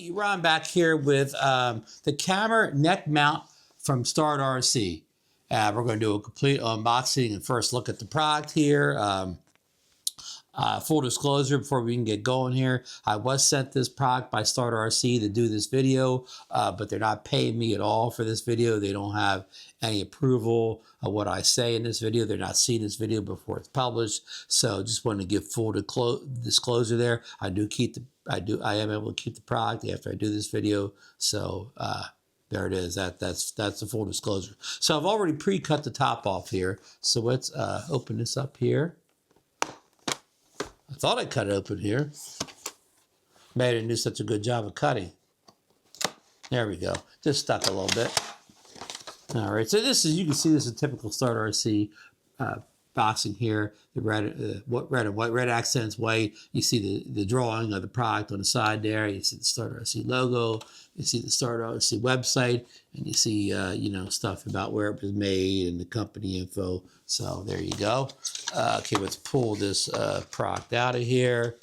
Hey, Ron back here with the camera neck mount from STARTRC. We're going to do a complete unboxing and first look at the product here. Full disclosure before we can get going here, I was sent this product by STARTRC to do this video, but they're not paying me at all for this video. They don't have any approval of what I say in this video. They're not seeing this video before it's published. So just wanted to give full disclosure there. I am able to keep the product after I do this video. So there it is. That's the full disclosure. So I've already pre-cut the top off here. So let's open this up here. I thought I cut it open here. Maybe I didn't do such a good job of cutting. There we go. Just stuck a little bit. All right. So this is, you can see this is a typical STARTRC boxing here. The red accents white. You see the drawing of the product on the side there. You see the STARTRC logo. You see the STARTRC website, and you see stuff about where it was made and the company info. So there you go. Okay, let's pull this product out of here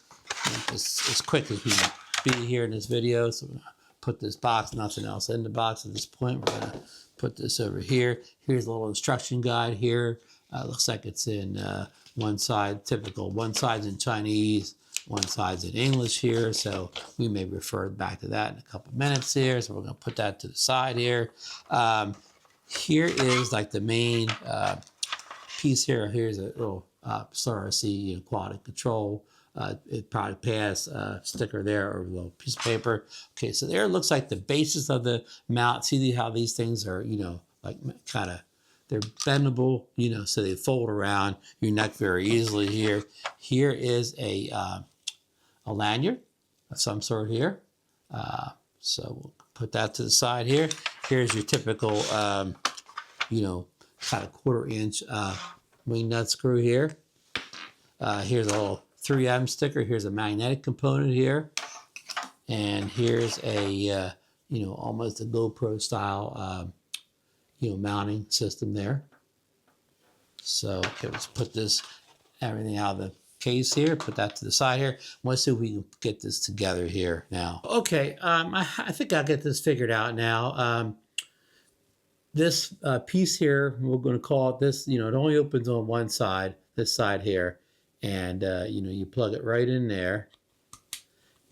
as quick as we can be here in this video. So we're gonna put this box, nothing else in the box at this point. We're gonna put this over here. Here's a little instruction guide here. Looks like it's in one side, typical. One side's in Chinese, one side's in English here. So we may refer back to that in a couple minutes here. So we're gonna put that to the side here. Here is like the main piece here. Here's a little STARTRC quality control. It probably passed sticker there or a little piece of paper. Okay, so there it looks like the basis of the mount. See how these things are, like kind of, they're bendable, so they fold around your neck very easily here. Here is a lanyard of some sort here. So we'll put that to the side here. Here's your typical, kind of 1/4 inch wing nut screw here. Here's a little 3M sticker. Here's a magnetic component here. And here's a, almost a GoPro style, mounting system there. So okay, let's put everything out of the case here, put that to the side here. Let's see if we can get this together here now. Okay, I think I'll get this figured out now. This piece here, we're going to call it this, it only opens on one side, this side here. And, you plug it right in there.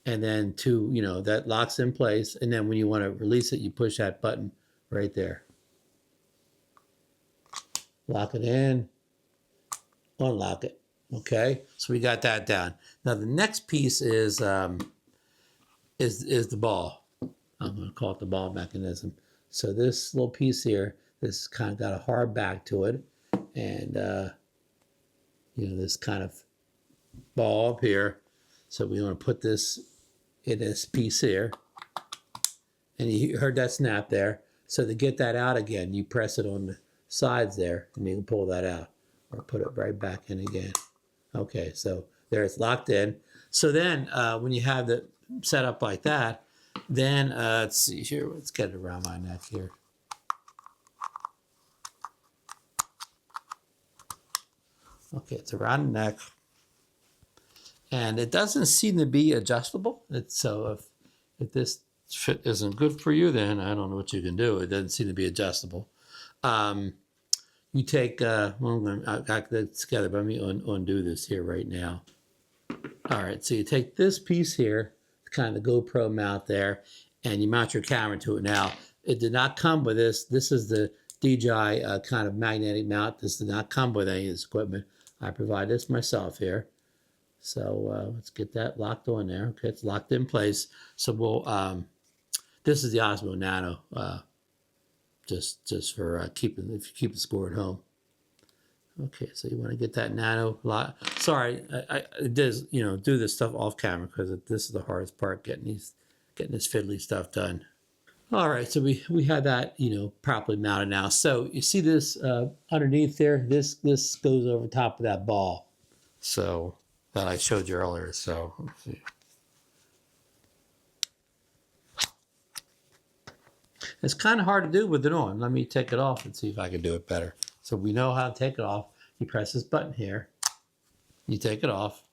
And then that locks in place. And then when you want to release it, you push that button right there. Lock it in, unlock it. Okay, so we got that down. Now the next piece is the ball. I'm going to call it the ball mechanism. So this little piece here, this kind of got a hard back to it, and this kind of ball up here. So we want to put this in this piece here, and you heard that snap there. So to get that out again, you press it on the sides there, and you can pull that out or put it right back in again. Okay, so there it's locked in. So then when you have it set up like that, then let's see here, let's get it around my neck here. Okay, it's around the neck, and it doesn't seem to be adjustable. So if this fit isn't good for you, then I don't know what you can do. It doesn't seem to be adjustable. You take, I got that together, but let me undo this here right now. All right, so you take this piece here, kind of the GoPro mount there, and you mount your camera to it. Now, it did not come with this. This is the DJI kind of magnetic mount. This did not come with any of this equipment. I provide this myself here. So let's get that locked on there. Okay, it's locked in place. So we'll, this is the OSMO Nano, just for if you keep the score at home. Okay, so you want to get that Nano lock. Sorry, I do this stuff off camera because this is the hardest part, getting this fiddly stuff done. All right, so we have that properly mounted now. So you see this underneath there. This goes over top of that ball. So that I showed you earlier. So let's see. It's kind of hard to do with it on. Let me take it off and see if I can do it better. So we know how to take it off. You press this button here. You take it off.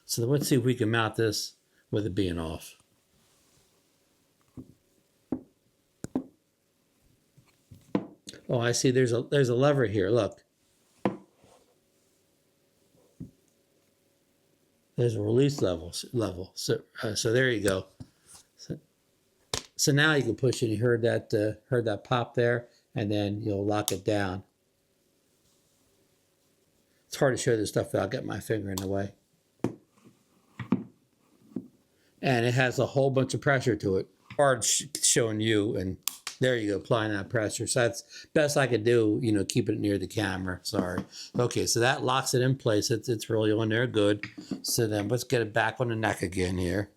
So let's see if we can mount this with it being off. Oh, I see. There's a lever here. Look. There's a release level. So there you go. So now you can push it. You heard that pop there, and then you'll lock it down. It's hard to show this stuff without getting my finger in the way. And it has a whole bunch of pressure to it. Hard showing you, and there you go, applying that pressure. So that's best I could do, you know, keep it near the camera. Sorry. Okay, so that locks it in place. It's really on there, good. So then let's get it back on the neck again here.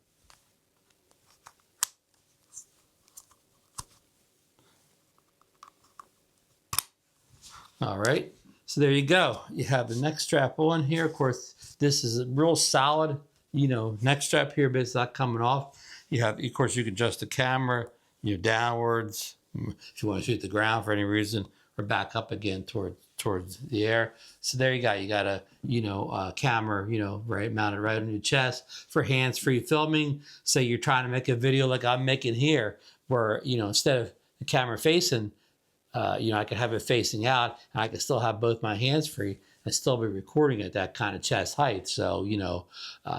All right, so there you go. You have the neck strap on here. Of course, this is a real solid, you know, neck strap here, but it's not coming off. You have, of course, you can adjust the camera, you know, downwards if you want to shoot the ground for any reason, or back up again towards the air. So there you go. You got a, you know, camera, you know, right mounted right on your chest for hands-free filming. Say you're trying to make a video like I'm making here, where, you know, instead of the camera facing, you know, I could have it facing out, and I could still have both my hands free and still be recording at that kind of chest height. So, you know,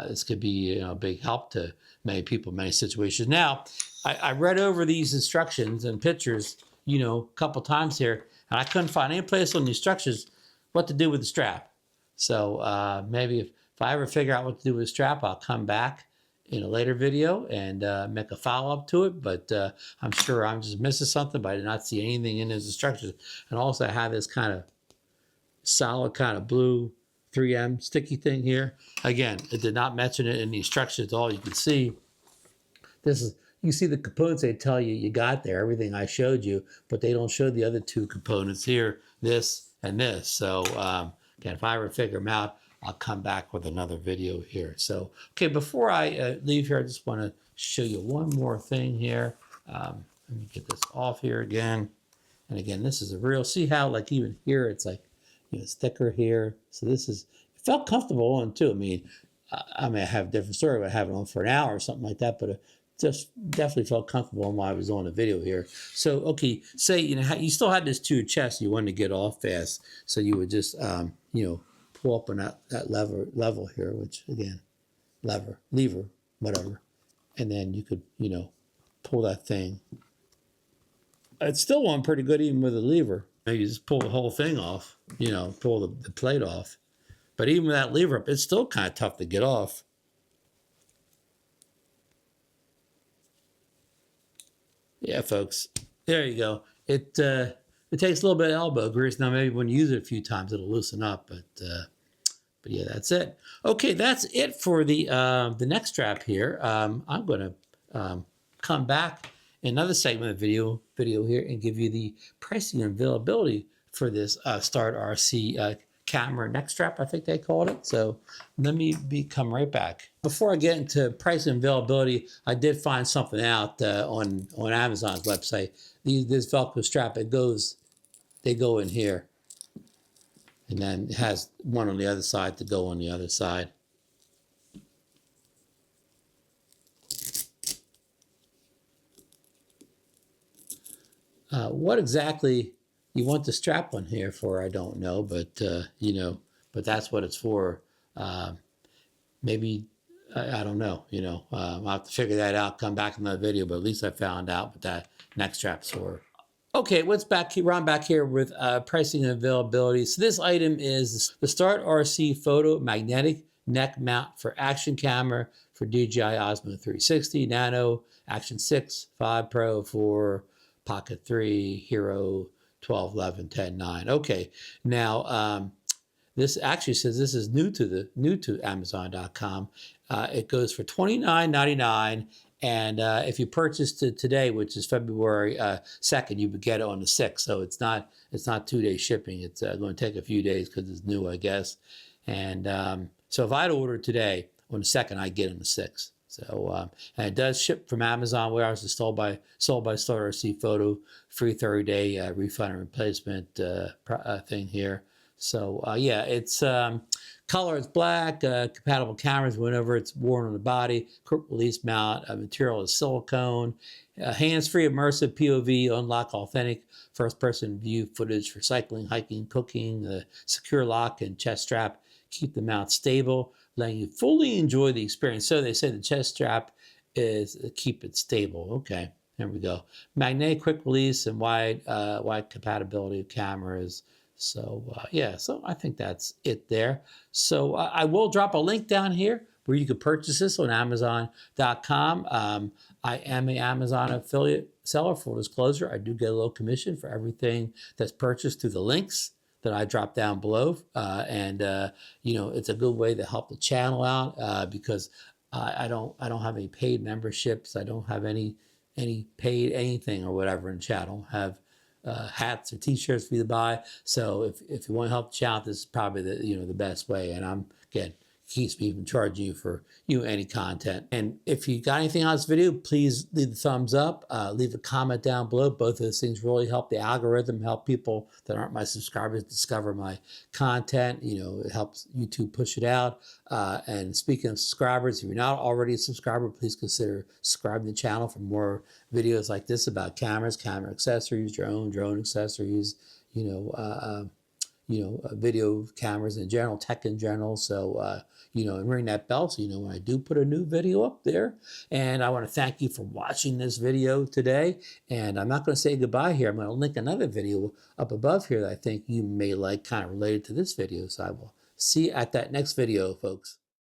this could be, you know, a big help to many people, many situations. Now, I read over these instructions and pictures, you know, a couple times here, and I couldn't find any place on the instructions what to do with the strap. So maybe if I ever figure out what to do with the strap, I'll come back in a later video and make a follow-up to it, but I'm sure I'm just missing something, but I did not see anything in his instructions. And also I have this kind of solid kind of blue 3M sticky thing here. Again, it did not mention it in the instructions at all. You can see this is, you see the components they tell you you got there, everything I showed you, but they don't show the other two components here, this and this. So again, if I ever figure them out, I'll come back with another video here. So, okay, before I leave here, I just want to show you one more thing here. Let me get this off here again. And again, this is a real, see how like even here, it's like, you know, it's thicker here. So this is, it felt comfortable on too. I mean, I may have a different story about having it on for an hour or something like that, but it just definitely felt comfortable while I was on the video here. So, okay, say, you know, you still had this to your chest, you wanted to get off fast. So you would just, you know, pull up on that level here, which again, lever, whatever. And then you could, you know, pull that thing. It's still on pretty good even with a lever. You just pull the whole thing off, you know, pull the plate off. But even with that lever up, it's still kind of tough to get off. Yeah, folks, there you go. It takes a little bit of elbow grease. Now, maybe when you use it a few times, it'll loosen up, but yeah, that's it. Okay, that's it for the neck strap here. I'm going to come back in another segment of video here and give you the pricing and availability for this STARTRC camera neck strap, I think they called it. So let me come right back. Before I get into price and availability, I did find something out on Amazon's website. This Velcro strap, they go in here. And then it has one on the other side to go on the other side. What exactly you want the strap on here for, I don't know, but you know, but that's what it's for. Maybe I don't know, you know, I'll have to figure that out, come back in the video, but at least I found out what that neck strap's for. Okay, what's back here? I'm back here with pricing and availability. So this item is the STARTRC Photo Magnetic Neck Mount for Action Camera for DJI Osmo 360, Nano, Action 6, 5 Pro, 4, Pocket 3, Hero, 12, 11, 10, 9. Okay, now this actually says this is new to Amazon.com. It goes for $29.99. And if you purchased it today, which is February 2nd, you would get it on the 6th. So it's not 2-day shipping. It's going to take a few days because it's new, I guess. And so if I'd ordered today on the 2nd, I'd get it on the 6th. So and it does ship from Amazon warehouse. It's sold by STARTRC Photo, free 30-day refund and replacement thing here. So yeah, it's color is black, compatible cameras whenever it's worn on the body, quick release mount, material is silicone, hands-free immersive POV, unlock authentic first-person view footage for cycling, hiking, cooking, secure lock and chest strap, keep the mount stable, letting you fully enjoy the experience. So they say the chest strap is keep it stable. Okay, there we go. Magnetic quick release and wide compatibility of cameras. So yeah, so I think that's it there. So I will drop a link down here where you can purchase this on Amazon.com. I am an Amazon affiliate seller, full disclosure. I do get a little commission for everything that's purchased through the links that I drop down below. You know, it's a good way to help the channel out because I don't have any paid memberships. I don't have any paid anything or whatever in the chat. I don't have hats or t-shirts for you to buy. So if you want to help the channel, this is probably the best way. And I'm, again, keeps me from charging you for any content. And if you got anything on this video, please leave a thumbs up, leave a comment down below. Both of those things really help the algorithm, help people that aren't my subscribers discover my content. You know, it helps YouTube push it out. And speaking of subscribers, if you're not already a subscriber, please consider subscribing to the channel for more videos like this about cameras, camera accessories, drone accessories, video cameras in general, tech in general. So, and ring that bell so you know when I do put a new video up there. And I want to thank you for watching this video today. And I'm not going to say goodbye here. I'm going to link another video up above here that I think you may like, kind of related to this video. So I will see you at that next video, folks.